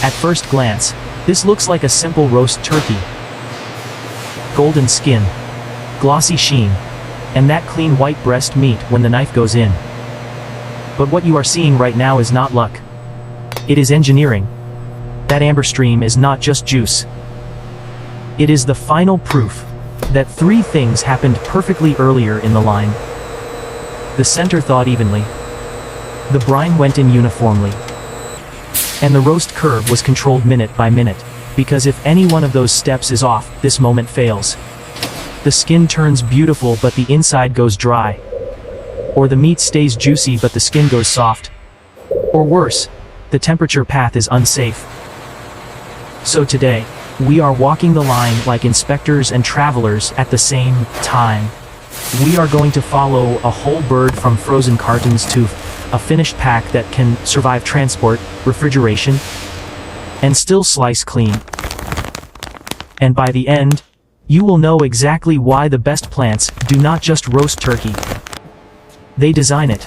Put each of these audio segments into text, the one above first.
At first glance, this looks like a simple roast turkey. Golden skin, glossy sheen, and that clean white breast meat when the knife goes in. But what you are seeing right now is not luck. It is engineering. That amber stream is not just juice. It is the final proof that three things happened perfectly earlier in the line. The center thawed evenly. The brine went in uniformly. And the roast curve was controlled minute by minute, because if any one of those steps is off, this moment fails. The skin turns beautiful but the inside goes dry. Or the meat stays juicy but the skin goes soft. Or worse, the temperature path is unsafe. So today, we are walking the line like inspectors and travelers at the same time. We are going to follow a whole bird from frozen cartons to a finished pack that can survive transport, refrigeration, and still slice clean. And by the end, you will know exactly why the best plants do not just roast turkey. They design it.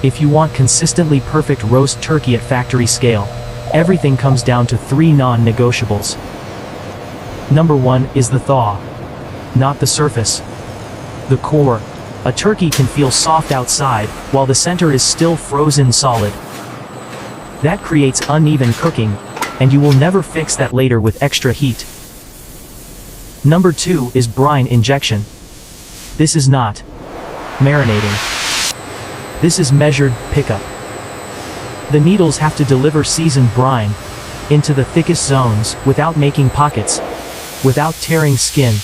If you want consistently perfect roast turkey at factory scale, everything comes down to 3 non-negotiables. Number 1 is the thaw. Not the surface. The core. A turkey can feel soft outside, while the center is still frozen solid. That creates uneven cooking, and you will never fix that later with extra heat. Number 2 is brine injection. This is not marinating. This is measured pickup. The needles have to deliver seasoned brine into the thickest zones without making pockets, without tearing skin,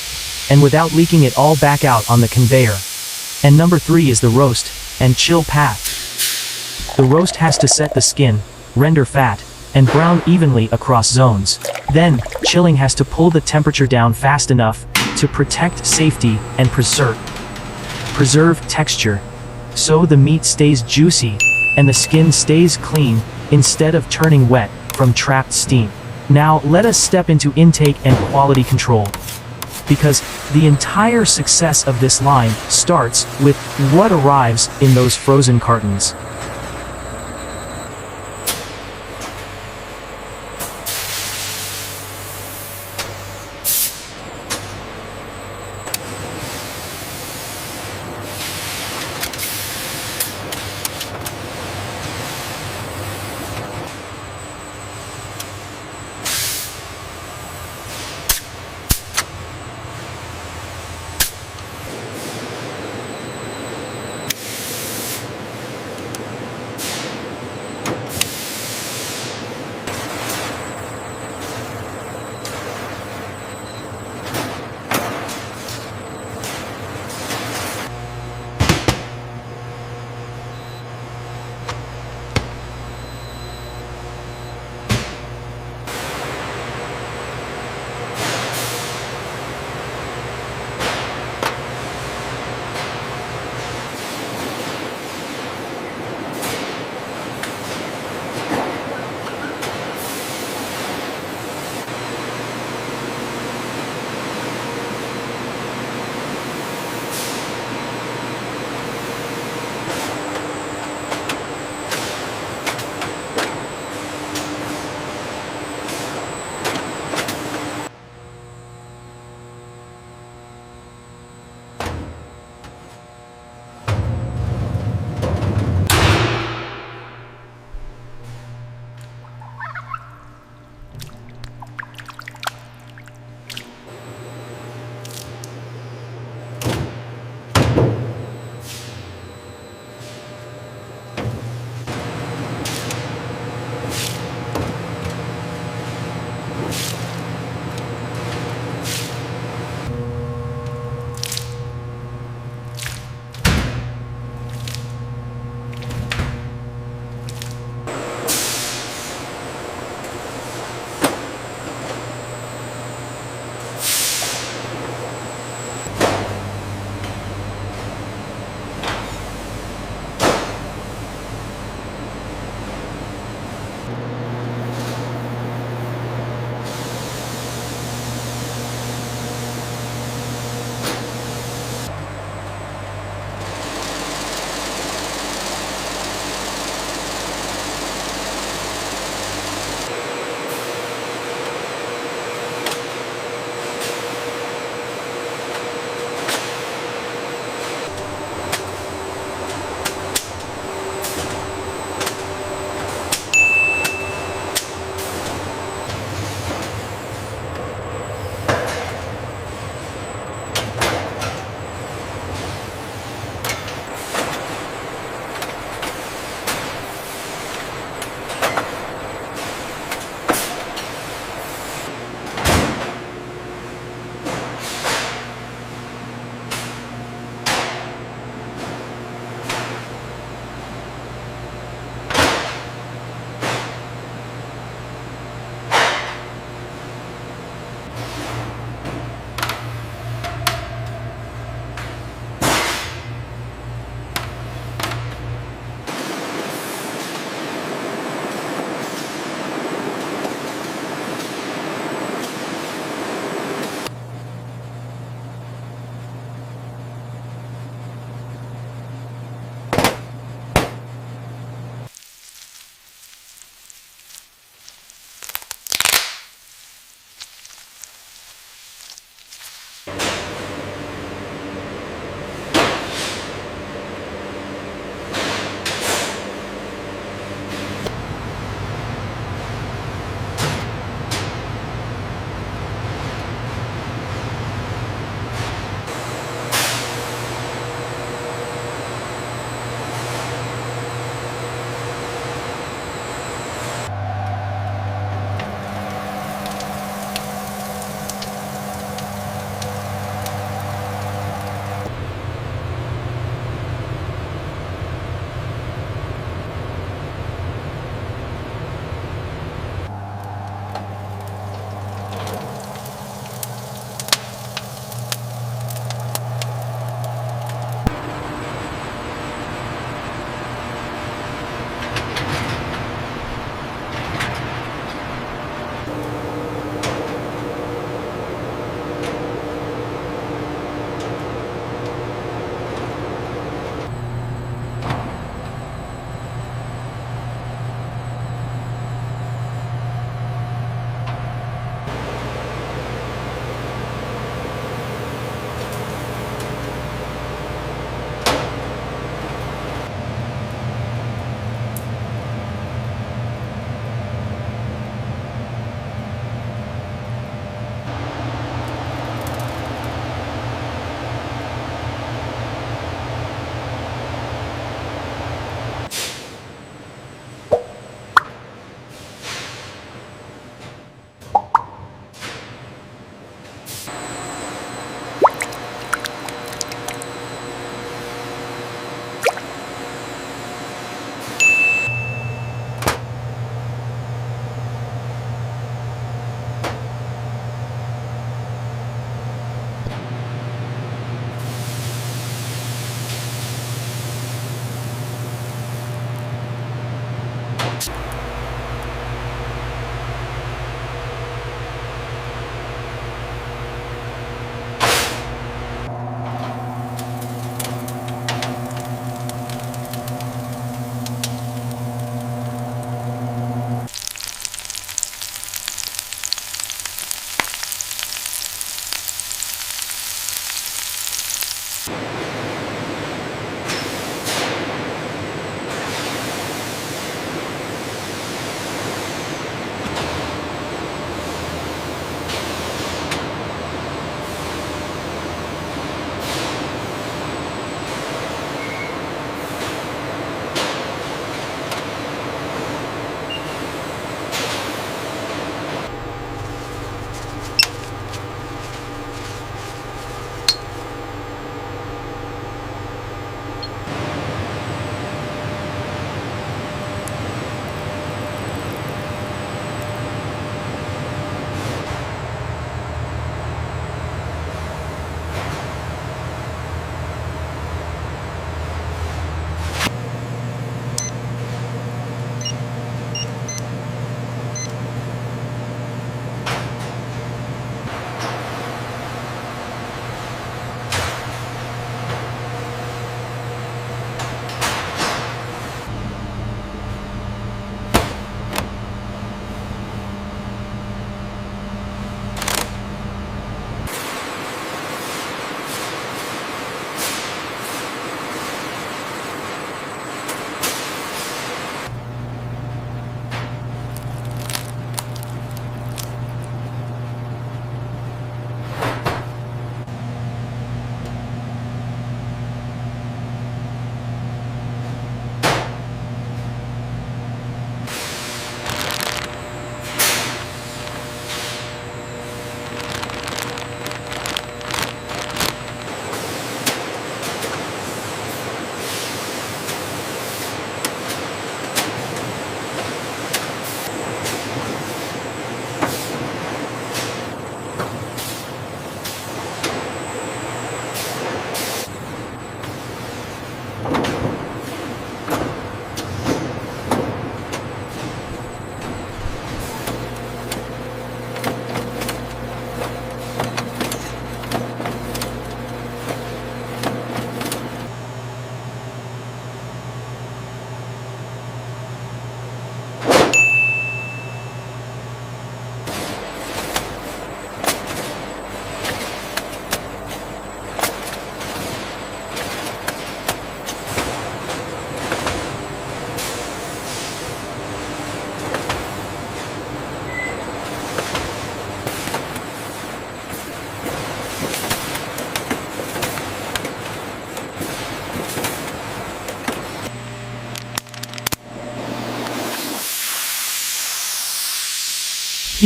and without leaking it all back out on the conveyor. And number 3 is the roast and chill path. The roast has to set the skin, render fat, and brown evenly across zones. Then, chilling has to pull the temperature down fast enough to protect safety and preserve texture, so the meat stays juicy and the skin stays clean instead of turning wet from trapped steam. Now let us step into intake and quality control, because the entire success of this line starts with what arrives in those frozen cartons.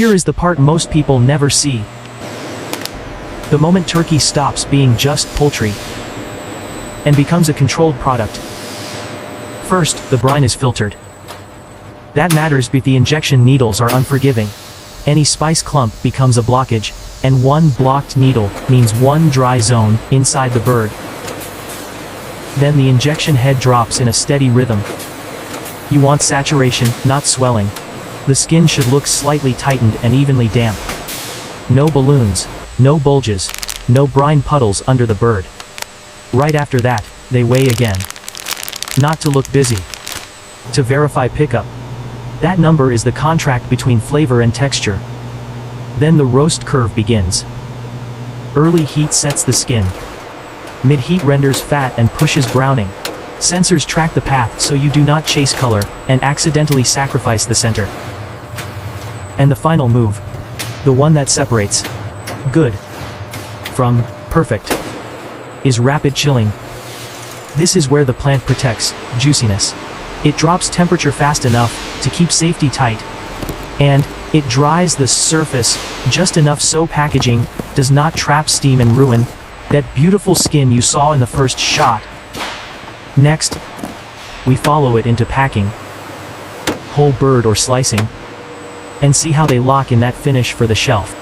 Here is the part most people never see. The moment turkey stops being just poultry and becomes a controlled product. First, the brine is filtered. That matters because the injection needles are unforgiving. Any spice clump becomes a blockage, and one blocked needle means one dry zone inside the bird. Then the injection head drops in a steady rhythm. You want saturation, not swelling. The skin should look slightly tightened and evenly damp. No balloons, no bulges, no brine puddles under the bird. Right after that, they weigh again. Not to look busy. To verify pickup. That number is the contract between flavor and texture. Then the roast curve begins. Early heat sets the skin. Mid-heat renders fat and pushes browning. Sensors track the path so you do not chase color and accidentally sacrifice the center. And the final move. The one that separates good from perfect is rapid chilling. This is where the plant protects juiciness. It drops temperature fast enough to keep safety tight, and it dries the surface just enough so packaging does not trap steam and ruin that beautiful skin you saw in the first shot. Next, we follow it into packing, whole bird or slicing, and see how they lock in that finish for the shelf.